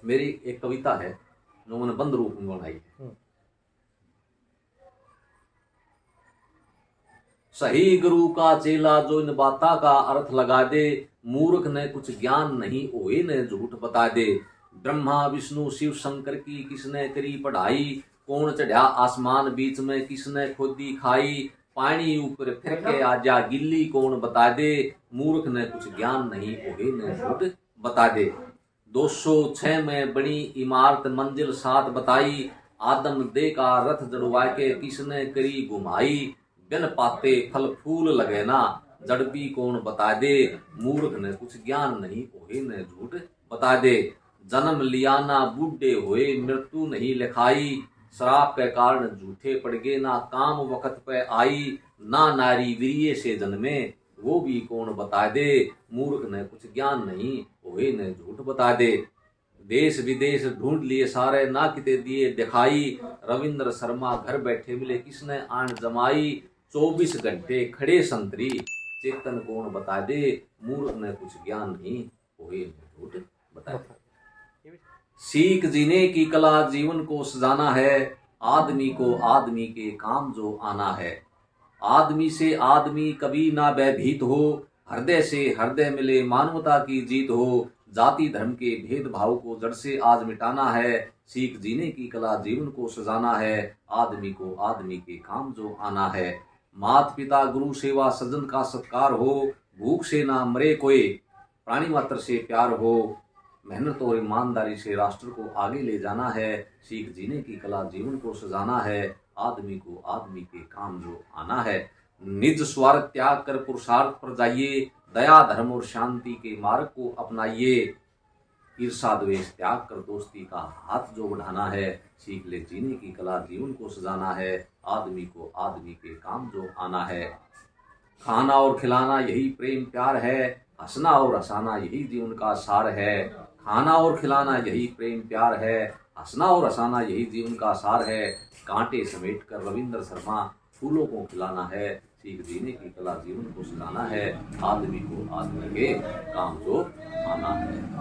मेरी एक कविता है जो मैंने बंद रूप में बनाई है। सही गुरु का चेला जो इन बाता का अर्थ लगा दे, मूर्ख ने कुछ ज्ञान नहीं ओए ने झूठ बता दे। ब्रह्मा विष्णु शिव शंकर की किसने करी पढ़ाई, कौन चढ़ा आसमान बीच में किसने खोदी खाई। पानी ऊपर फिर के आजा गिल्ली कौन बता दे, मूर्ख ने कुछ ज्ञान नहीं ओए ने झूठ बता दे। 206 में बनी इमारत मंजिल 7 बताई, आदम दे का रथ जड़वा के किसने करी घुमाई। बिन पाते फल फूल लगे ना, जड़ भी कौन बता दे, मूर्ख ने कुछ ज्ञान नहीं ओहे ने झूठ बता दे। जन्म लिया ना बूढ़े हुए मृत्यु नहीं लिखाई, शराब के कारण झूठे पड़ गए ना काम वक्त पे आई। ना नारी वीर्य से जन्मे वो भी कौन बता दे, मूर्ख ने कुछ ज्ञान नहीं ओहे ने झूठ बता दे। देश विदेश ढूंढ लिए सारे ना किते दिए दिखाई, रविंद्र शर्मा घर बैठे मिले किसने आन जमाई। 24 घंटे खड़े संतरी चेतन कौन बता दे, मूर्ख ने कुछ ज्ञान नहीं ओहे ने झूठ बता दे। सीख जीने की कला जीवन को सजाना है, आदमी को आदमी के काम जो आना है। आदमी से आदमी कभी ना भयभीत हो, हृदय से हृदय मिले मानवता की जीत हो। जाति धर्म के भेदभाव को जड़ से आज मिटाना है, सीख जीने की कला जीवन को सजाना है, आदमी को आदमी के काम जो आना है। माता पिता गुरु सेवा सज्जन का सत्कार हो, भूख से ना मरे कोई प्राणी मात्र से प्यार हो। मेहनत और ईमानदारी से राष्ट्र को आगे ले जाना है, सीख जीने की कला जीवन को सजाना है, आदमी को आदमी के काम जो आना है। निज स्वार्थ त्याग कर पुरुषार्थ पर जाइए, दया धर्म और शांति के मार्ग को अपनाइए। ईर्षा द्वेष त्याग कर दोस्ती का हाथ जो बढ़ाना है, सीख ले जीने की कला जीवन को सजाना है, आदमी को आदमी के काम जो आना है। खाना और खिलाना यही प्रेम प्यार है, हंसना और हंसाना यही जीवन का सार है। खाना और खिलाना यही प्रेम प्यार है, हंसना और हंसाना यही जीवन का सार है। कांटे समेट कर रविंद्र शर्मा फूलों को खिलाना है, सीख जीने की कला जीवन को सजाना है, आदमी को आदमी के काम जो आना है।